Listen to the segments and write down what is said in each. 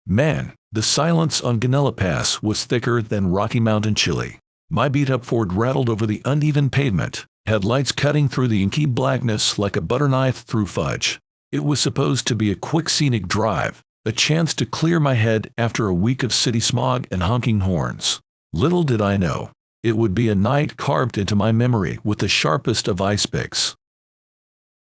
Man, the silence on Ganella Pass was thicker than Rocky Mountain chili. My beat-up Ford rattled over the uneven pavement, headlights cutting through the inky blackness like a butter knife through fudge. It was supposed to be a quick scenic drive, a chance to clear my head after a week of city smog and honking horns. Little did I know, it would be a night carved into my memory with the sharpest of ice picks.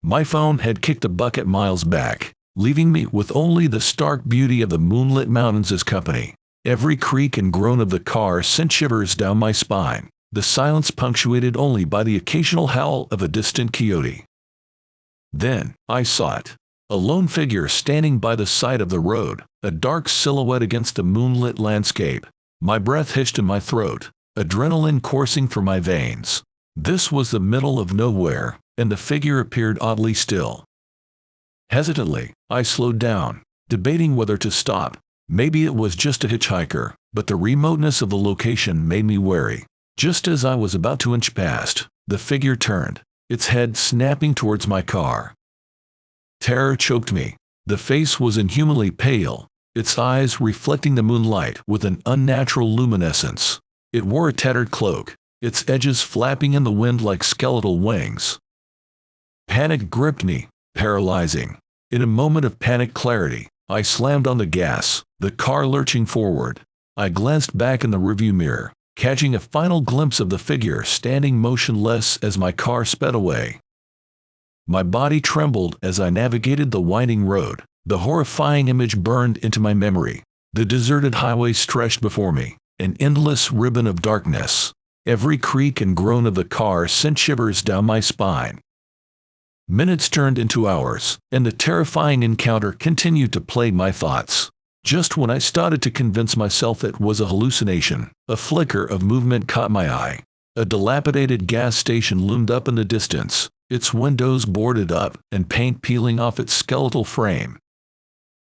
My phone had kicked the bucket miles back, leaving me with only the stark beauty of the moonlit mountains as company. Every creak and groan of the car sent shivers down my spine, the silence punctuated only by the occasional howl of a distant coyote. Then, I saw it. A lone figure standing by the side of the road, a dark silhouette against the moonlit landscape. My breath hitched in my throat, adrenaline coursing through my veins. This was the middle of nowhere, and the figure appeared oddly still. Hesitantly, I slowed down, debating whether to stop. Maybe it was just a hitchhiker, but the remoteness of the location made me wary. Just as I was about to inch past, the figure turned, its head snapping towards my car. Terror choked me. The face was inhumanly pale, its eyes reflecting the moonlight with an unnatural luminescence. It wore a tattered cloak, its edges flapping in the wind like skeletal wings. Panic gripped me, paralyzing. In a moment of panic clarity, I slammed on the gas, the car lurching forward. I glanced back in the rearview mirror, catching a final glimpse of the figure standing motionless as my car sped away. My body trembled as I navigated the winding road. The horrifying image burned into my memory. The deserted highway stretched before me, an endless ribbon of darkness. Every creak and groan of the car sent shivers down my spine. Minutes turned into hours, and the terrifying encounter continued to plague my thoughts. Just when I started to convince myself it was a hallucination, a flicker of movement caught my eye. A dilapidated gas station loomed up in the distance, its windows boarded up and paint peeling off its skeletal frame.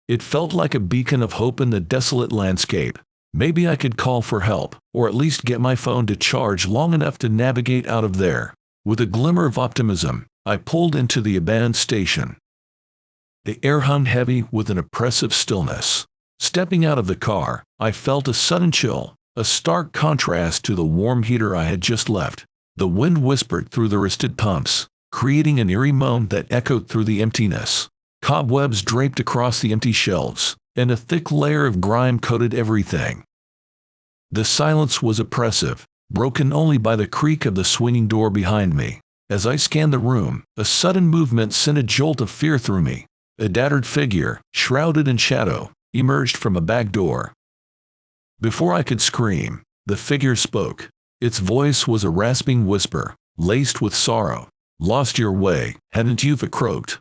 It felt like a beacon of hope in the desolate landscape. Maybe I could call for help, or at least get my phone to charge long enough to navigate out of there. With a glimmer of optimism, I pulled into the abandoned station. The air hung heavy with an oppressive stillness. Stepping out of the car, I felt a sudden chill, a stark contrast to the warm heater I had just left. The wind whispered through the rusted pumps, creating an eerie moan that echoed through the emptiness. Cobwebs draped across the empty shelves, and a thick layer of grime coated everything. The silence was oppressive, broken only by the creak of the swinging door behind me. As I scanned the room, a sudden movement sent a jolt of fear through me. A tattered figure, shrouded in shadow, emerged from a back door. Before I could scream, the figure spoke. Its voice was a rasping whisper, laced with sorrow. "Lost your way, hadn't you?" it croaked.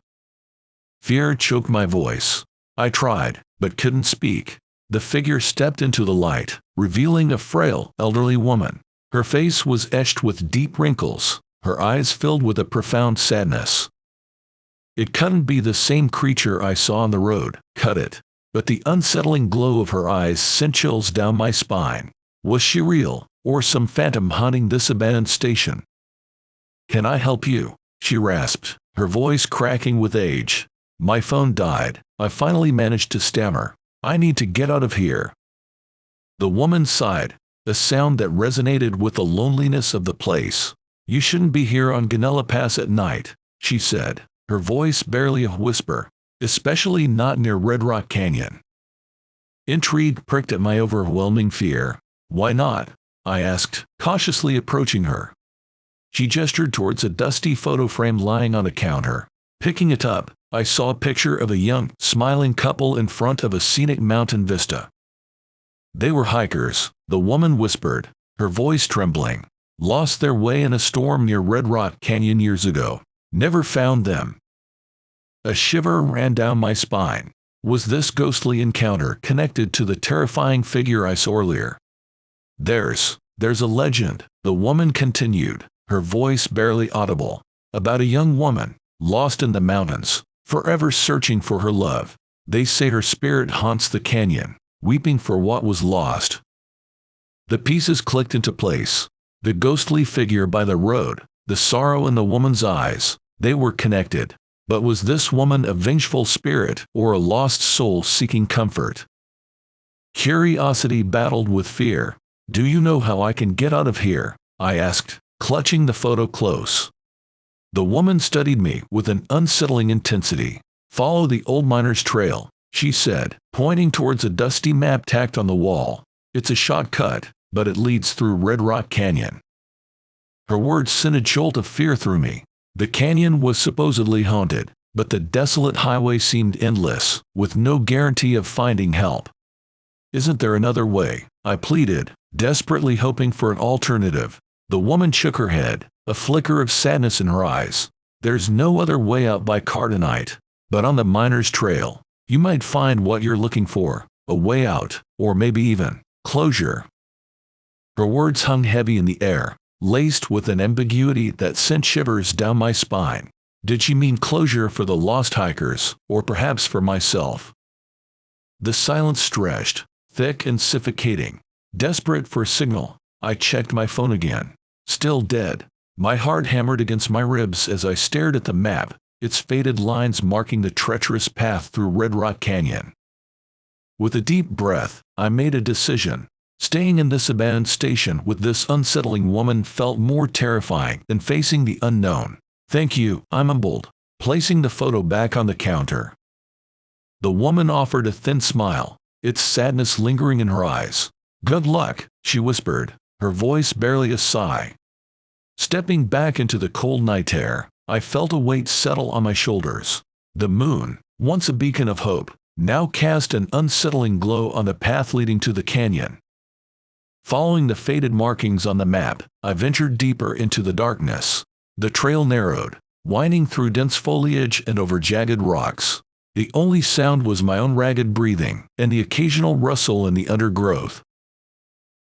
Fear choked my voice. I tried, but couldn't speak. The figure stepped into the light, revealing a frail, elderly woman. Her face was etched with deep wrinkles, her eyes filled with a profound sadness. It couldn't be the same creature I saw on the road, could it? But the unsettling glow of her eyes sent chills down my spine. Was she real, or some phantom haunting this abandoned station? "Can I help you?" she rasped, her voice cracking with age. My phone died. I finally managed to stammer, "I need to get out of here." The woman sighed, a sound that resonated with the loneliness of the place. "You shouldn't be here on Ganella Pass at night," she said, her voice barely a whisper, "especially not near Red Rock Canyon." Intrigue pricked at my overwhelming fear. "Why not?" I asked, cautiously approaching her. She gestured towards a dusty photo frame lying on a counter. Picking it up, I saw a picture of a young, smiling couple in front of a scenic mountain vista. "They were hikers," the woman whispered, her voice trembling. "Lost their way in a storm near Red Rock Canyon years ago. Never found them." A shiver ran down my spine. Was this ghostly encounter connected to the terrifying figure I saw earlier? There's a legend," the woman continued, her voice barely audible, "about a young woman, lost in the mountains, forever searching for her love. They say her spirit haunts the canyon, weeping for what was lost." The pieces clicked into place. The ghostly figure by the road, the sorrow in the woman's eyes, they were connected. But was this woman a vengeful spirit or a lost soul seeking comfort? Curiosity battled with fear. "Do you know how I can get out of here?" I asked, clutching the photo close. The woman studied me with an unsettling intensity. "Follow the old miner's trail," she said, pointing towards a dusty map tacked on the wall. "It's a shortcut, but it leads through Red Rock Canyon." Her words sent a jolt of fear through me. The canyon was supposedly haunted, but the desolate highway seemed endless, with no guarantee of finding help. "Isn't there another way?" I pleaded, desperately hoping for an alternative. The woman shook her head, a flicker of sadness in her eyes. "There's no other way out by car tonight, but on the miner's trail, you might find what you're looking for, a way out, or maybe even closure." Her words hung heavy in the air, laced with an ambiguity that sent shivers down my spine. Did she mean closure for the lost hikers, or perhaps for myself? The silence stretched, thick and suffocating. Desperate for a signal, I checked my phone again. Still dead. My heart hammered against my ribs as I stared at the map, its faded lines marking the treacherous path through Red Rock Canyon. With a deep breath, I made a decision. Staying in this abandoned station with this unsettling woman felt more terrifying than facing the unknown. "Thank you," I mumbled, placing the photo back on the counter. The woman offered a thin smile, its sadness lingering in her eyes. "Good luck," she whispered, her voice barely a sigh. Stepping back into the cold night air, I felt a weight settle on my shoulders. The moon, once a beacon of hope, now cast an unsettling glow on the path leading to the canyon. Following the faded markings on the map, I ventured deeper into the darkness. The trail narrowed, winding through dense foliage and over jagged rocks. The only sound was my own ragged breathing and the occasional rustle in the undergrowth.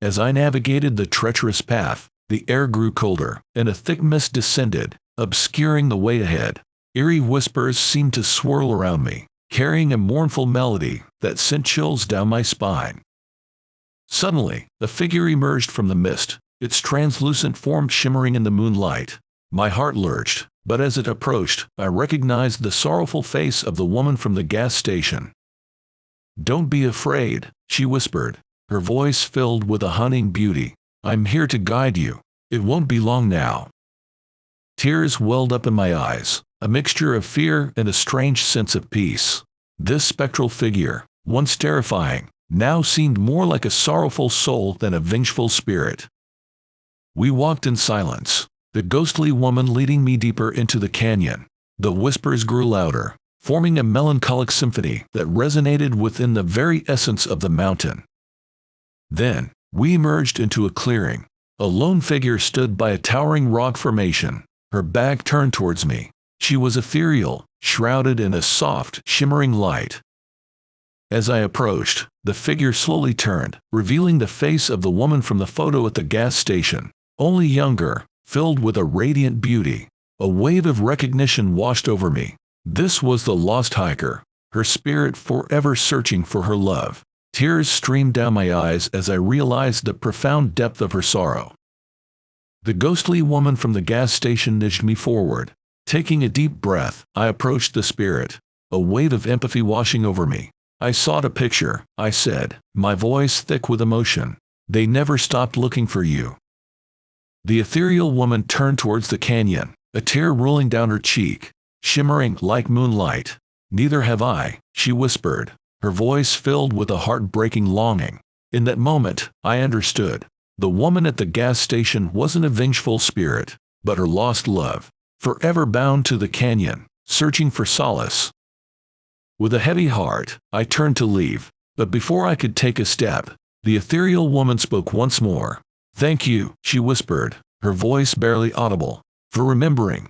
As I navigated the treacherous path, the air grew colder, and a thick mist descended, obscuring the way ahead. Eerie whispers seemed to swirl around me, carrying a mournful melody that sent chills down my spine. Suddenly, a figure emerged from the mist, its translucent form shimmering in the moonlight. My heart lurched, but as it approached, I recognized the sorrowful face of the woman from the gas station. "Don't be afraid," she whispered, her voice filled with a haunting beauty. "I'm here to guide you. It won't be long now." Tears welled up in my eyes, a mixture of fear and a strange sense of peace. This spectral figure, once terrifying, now seemed more like a sorrowful soul than a vengeful spirit. We walked in silence, the ghostly woman leading me deeper into the canyon. The whispers grew louder, forming a melancholic symphony that resonated within the very essence of the mountain. Then, we emerged into a clearing. A lone figure stood by a towering rock formation, her back turned towards me. She was ethereal, shrouded in a soft, shimmering light. As I approached, the figure slowly turned, revealing the face of the woman from the photo at the gas station, only younger, filled with a radiant beauty. A wave of recognition washed over me. This was the lost hiker, her spirit forever searching for her love. Tears streamed down my eyes as I realized the profound depth of her sorrow. The ghostly woman from the gas station nudged me forward. Taking a deep breath, I approached the spirit, a wave of empathy washing over me. "I sought a picture," I said, my voice thick with emotion. "They never stopped looking for you." The ethereal woman turned towards the canyon, a tear rolling down her cheek, shimmering like moonlight. "Neither have I," she whispered, her voice filled with a heartbreaking longing. In that moment, I understood. The woman at the gas station wasn't a vengeful spirit, but her lost love, forever bound to the canyon, searching for solace. With a heavy heart, I turned to leave, but before I could take a step, the ethereal woman spoke once more. "Thank you," she whispered, her voice barely audible, "for remembering."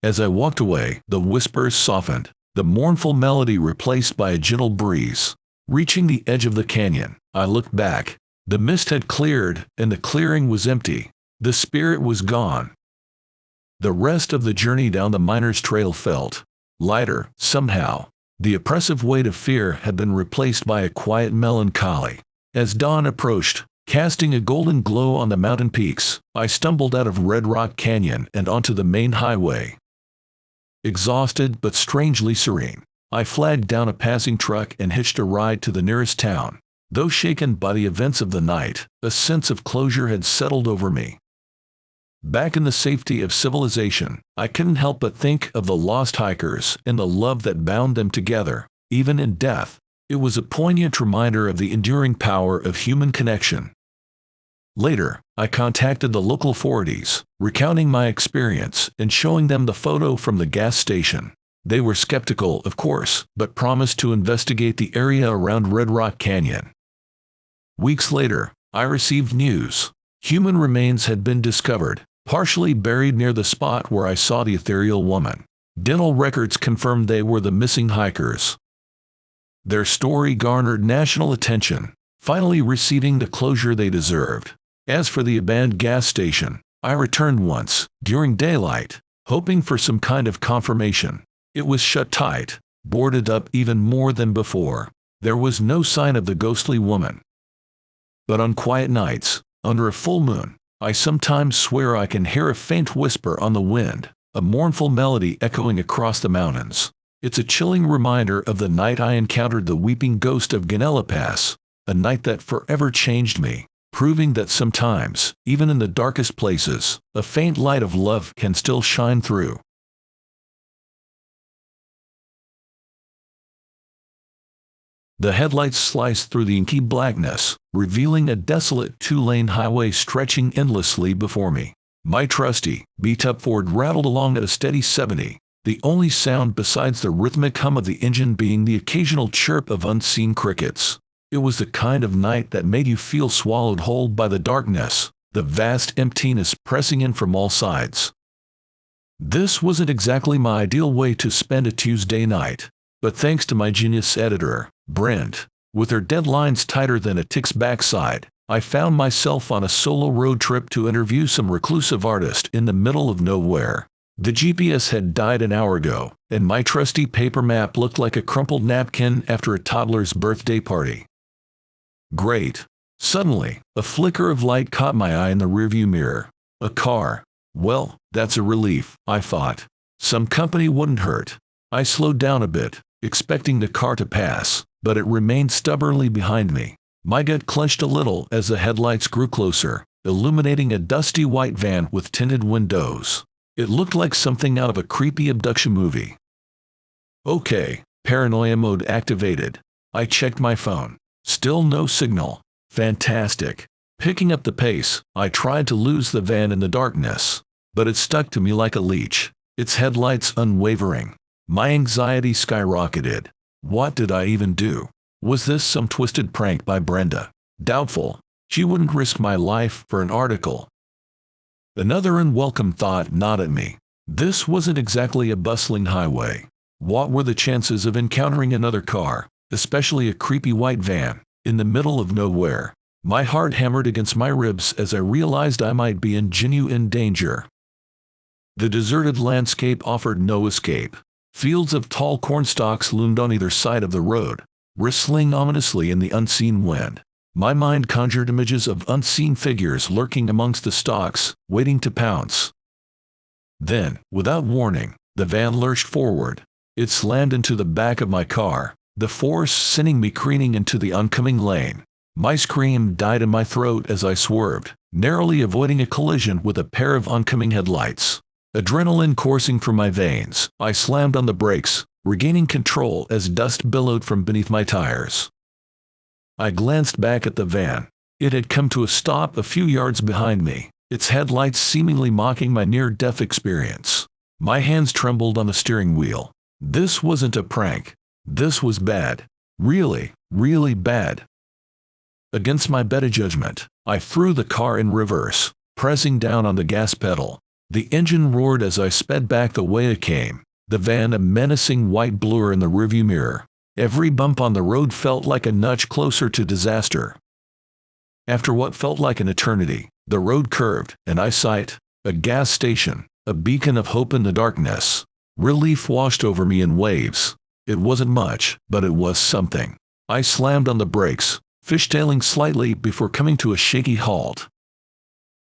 As I walked away, the whispers softened, the mournful melody replaced by a gentle breeze. Reaching the edge of the canyon, I looked back. The mist had cleared, and the clearing was empty. The spirit was gone. The rest of the journey down the miner's trail felt lighter, somehow. The oppressive weight of fear had been replaced by a quiet melancholy. As dawn approached, casting a golden glow on the mountain peaks, I stumbled out of Red Rock Canyon and onto the main highway. Exhausted but strangely serene, I flagged down a passing truck and hitched a ride to the nearest town. Though shaken by the events of the night, a sense of closure had settled over me. Back in the safety of civilization, I couldn't help but think of the lost hikers and the love that bound them together, even in death. It was a poignant reminder of the enduring power of human connection. Later, I contacted the local authorities, recounting my experience and showing them the photo from the gas station. They were skeptical, of course, but promised to investigate the area around Red Rock Canyon. Weeks later, I received news. Human remains had been discovered, partially buried near the spot where I saw the ethereal woman. Dental records confirmed they were the missing hikers. Their story garnered national attention, finally receiving the closure they deserved. As for the abandoned gas station, I returned once, during daylight, hoping for some kind of confirmation. It was shut tight, boarded up even more than before. There was no sign of the ghostly woman. But on quiet nights, under a full moon, I sometimes swear I can hear a faint whisper on the wind, a mournful melody echoing across the mountains. It's a chilling reminder of the night I encountered the weeping ghost of Ganella Pass, a night that forever changed me, proving that sometimes, even in the darkest places, a faint light of love can still shine through. The headlights sliced through the inky blackness, revealing a desolate two-lane highway stretching endlessly before me. My trusty, beat-up Ford rattled along at a steady 70, the only sound besides the rhythmic hum of the engine being the occasional chirp of unseen crickets. It was the kind of night that made you feel swallowed whole by the darkness, the vast emptiness pressing in from all sides. This wasn't exactly my ideal way to spend a Tuesday night, but thanks to my genius editor, Brent, with her deadlines tighter than a tick's backside, I found myself on a solo road trip to interview some reclusive artist in the middle of nowhere. The GPS had died an hour ago, and my trusty paper map looked like a crumpled napkin after a toddler's birthday party. Great. Suddenly, a flicker of light caught my eye in the rearview mirror. A car. Well, that's a relief, I thought. Some company wouldn't hurt. I slowed down a bit, expecting the car to pass, but it remained stubbornly behind me. My gut clenched a little as the headlights grew closer, illuminating a dusty white van with tinted windows. It looked like something out of a creepy abduction movie. Okay, paranoia mode activated. I checked my phone. Still no signal. Fantastic. Picking up the pace, I tried to lose the van in the darkness, but it stuck to me like a leech, its headlights unwavering. My anxiety skyrocketed. What did I even do? Was this some twisted prank by Brenda? Doubtful. She wouldn't risk my life for an article. Another unwelcome thought gnawed at me. This wasn't exactly a bustling highway. What were the chances of encountering another car, especially a creepy white van, in the middle of nowhere? My heart hammered against my ribs as I realized I might be in genuine danger. The deserted landscape offered no escape. Fields of tall cornstalks loomed on either side of the road, bristling ominously in the unseen wind. My mind conjured images of unseen figures lurking amongst the stalks, waiting to pounce. Then, without warning, the van lurched forward. It slammed into the back of my car, the force sending me careening into the oncoming lane. My scream died in my throat as I swerved, narrowly avoiding a collision with a pair of oncoming headlights. Adrenaline coursing through my veins, I slammed on the brakes, regaining control as dust billowed from beneath my tires. I glanced back at the van. It had come to a stop a few yards behind me, its headlights seemingly mocking my near-death experience. My hands trembled on the steering wheel. This wasn't a prank. This was bad. Really, really bad. Against my better judgment, I threw the car in reverse, pressing down on the gas pedal. The engine roared as I sped back the way it came, the van a menacing white blur in the rearview mirror. Every bump on the road felt like a nudge closer to disaster. After what felt like an eternity, the road curved, and I sight a gas station, a beacon of hope in the darkness. Relief washed over me in waves. It wasn't much, but it was something. I slammed on the brakes, fishtailing slightly before coming to a shaky halt.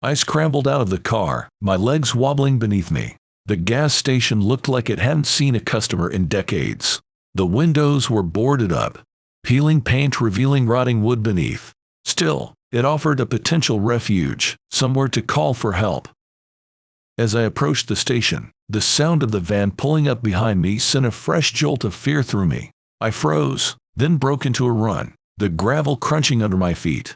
I scrambled out of the car, my legs wobbling beneath me. The gas station looked like it hadn't seen a customer in decades. The windows were boarded up. peeling paint revealing rotting wood beneath. Still, it offered a potential refuge, somewhere to call for help. As I approached the station, the sound of the van pulling up behind me sent a fresh jolt of fear through me. I froze, then broke into a run, the gravel crunching under my feet.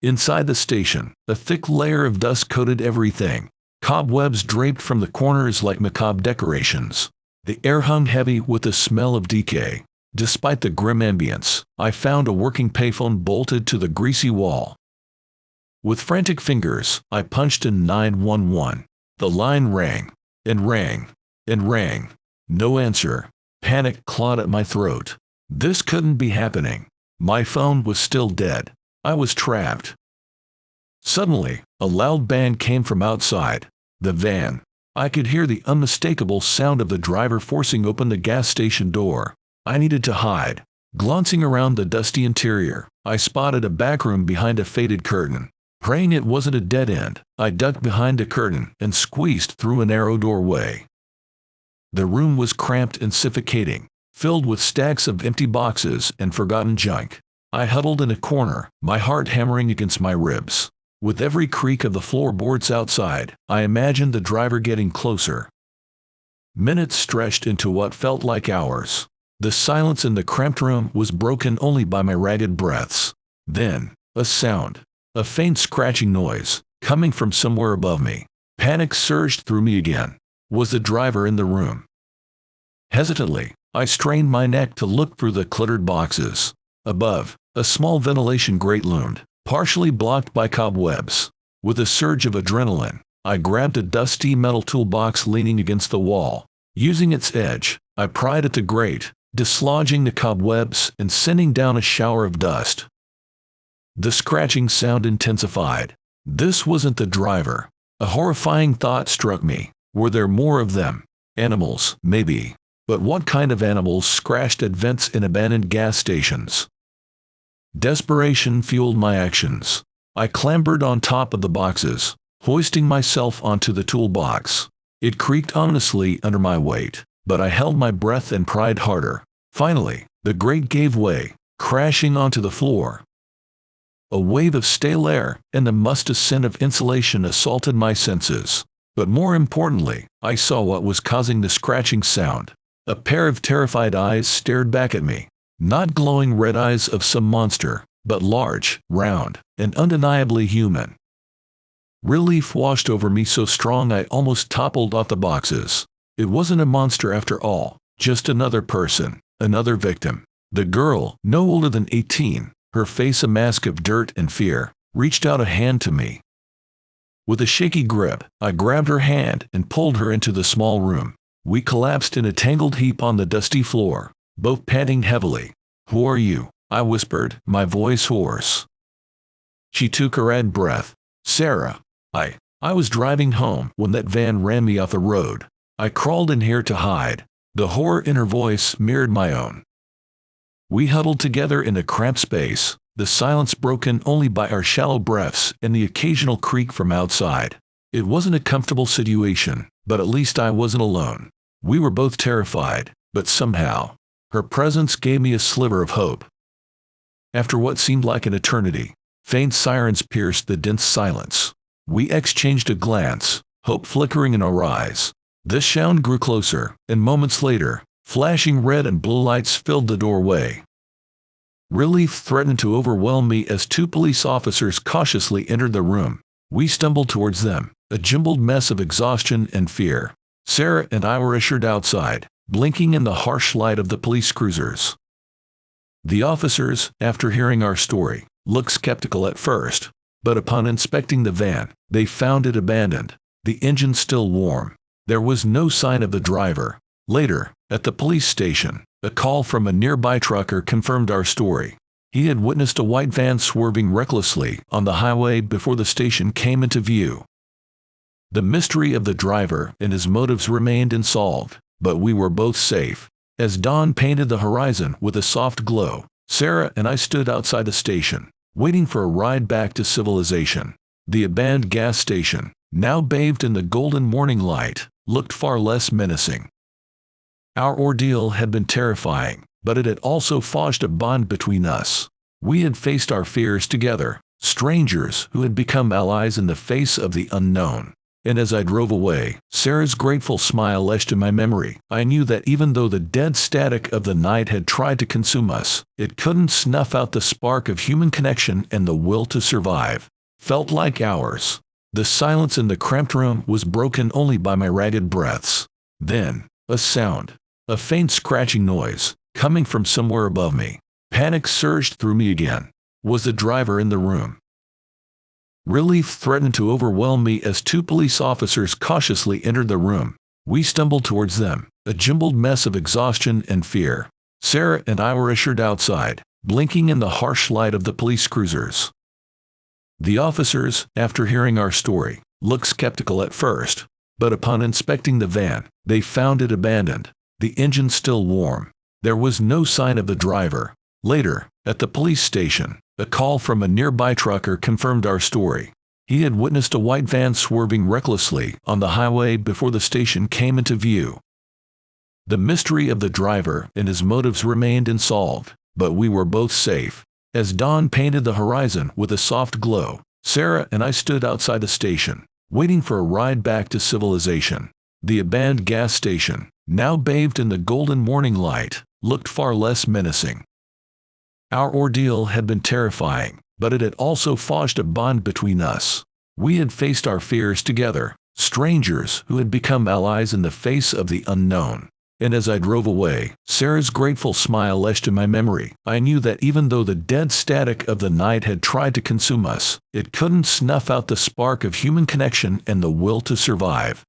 Inside the station, a thick layer of dust coated everything. Cobwebs draped from the corners like macabre decorations. The air hung heavy with the smell of decay. Despite the grim ambience, I found a working payphone bolted to the greasy wall. With frantic fingers, I punched in 911. The line rang, and rang, and rang. No answer. Panic clawed at my throat. This couldn't be happening. My phone was still dead. I was trapped. Suddenly, a loud bang came from outside the van. I could hear the unmistakable sound of the driver forcing open the gas station door. I needed to hide. Glancing around the dusty interior, I spotted a back room behind a faded curtain. Praying it wasn't a dead end, I ducked behind a curtain and squeezed through a narrow doorway. The room was cramped and suffocating, filled with stacks of empty boxes and forgotten junk. I huddled in a corner, my heart hammering against my ribs. With every creak of the floorboards outside, I imagined the driver getting closer. Minutes stretched into what felt like hours. The silence in the cramped room was broken only by my ragged breaths. Then, a sound. A faint scratching noise, coming from somewhere above me. Panic surged through me again. Was the driver in the room? Hesitantly, I strained my neck to look through the cluttered boxes. Above, a small ventilation grate loomed, partially blocked by cobwebs. With a surge of adrenaline, I grabbed a dusty metal toolbox leaning against the wall. Using its edge, I pried at the grate, dislodging the cobwebs and sending down a shower of dust. The scratching sound intensified. This wasn't the driver. A horrifying thought struck me. Were there more of them? Animals, maybe. But what kind of animals scratched at vents in abandoned gas stations? Desperation fueled my actions. I clambered on top of the boxes, hoisting myself onto the toolbox. It creaked ominously under my weight, but I held my breath and pried harder. Finally, the grate gave way, crashing onto the floor. A wave of stale air and the musty scent of insulation assaulted my senses. But more importantly, I saw what was causing the scratching sound. A pair of terrified eyes stared back at me. Not glowing red eyes of some monster, but large, round, and undeniably human. Relief washed over me so strong I almost toppled off the boxes. It wasn't a monster after all, just another person, another victim. The girl, no older than 18, her face a mask of dirt and fear, reached out a hand to me. With a shaky grip, I grabbed her hand and pulled her into the small room. We collapsed in a tangled heap on the dusty floor, both panting heavily. "Who are you?" I whispered, my voice hoarse. She took a red breath. "Sarah. I was driving home when that van ran me off the road. I crawled in here to hide." The horror in her voice mirrored my own. We huddled together in a cramped space, the silence broken only by our shallow breaths and the occasional creak from outside. It wasn't a comfortable situation, but at least I wasn't alone. We were both terrified, but somehow, her presence gave me a sliver of hope. After what seemed like an eternity, faint sirens pierced the dense silence. We exchanged a glance, hope flickering in our eyes. This sound grew closer, and moments later, flashing red and blue lights filled the doorway. Relief threatened to overwhelm me as two police officers cautiously entered the room. We stumbled towards them, a jumbled mess of exhaustion and fear. Sarah and I were ushered outside, blinking in the harsh light of the police cruisers. The officers, after hearing our story, looked skeptical at first, but upon inspecting the van, they found it abandoned, the engine still warm. There was no sign of the driver. Later, at the police station, a call from a nearby trucker confirmed our story. He had witnessed a white van swerving recklessly on the highway before the station came into view. The mystery of the driver and his motives remained unsolved, but we were both safe. As dawn painted the horizon with a soft glow, Sarah and I stood outside the station, waiting for a ride back to civilization. The abandoned gas station, now bathed in the golden morning light, looked far less menacing. Our ordeal had been terrifying, but it had also forged a bond between us. We had faced our fears together, strangers who had become allies in the face of the unknown. And as I drove away, Sarah's grateful smile etched in my memory. I knew that even though the dead static of the night had tried to consume us, it couldn't snuff out the spark of human connection and the will to survive. Felt like hours. The silence in the cramped room was broken only by my ragged breaths. Then, a sound. A faint scratching noise, coming from somewhere above me. Panic surged through me again. Was the driver in the room? Relief threatened to overwhelm me as two police officers cautiously entered the room. We stumbled towards them, a jumbled mess of exhaustion and fear. Sarah and I were ushered outside, blinking in the harsh light of the police cruisers. The officers, after hearing our story, looked skeptical at first, but upon inspecting the van, they found it abandoned, the engine still warm. There was no sign of the driver. Later, at the police station, a call from a nearby trucker confirmed our story. He had witnessed a white van swerving recklessly on the highway before the station came into view. The mystery of the driver and his motives remained unsolved, but we were both safe. As dawn painted the horizon with a soft glow, Sarah and I stood outside the station, waiting for a ride back to civilization. The abandoned gas station, now bathed in the golden morning light, looked far less menacing. Our ordeal had been terrifying, but it had also forged a bond between us. We had faced our fears together, strangers who had become allies in the face of the unknown. And as I drove away, Sarah's grateful smile etched in my memory. I knew that even though the dead static of the night had tried to consume us, it couldn't snuff out the spark of human connection and the will to survive.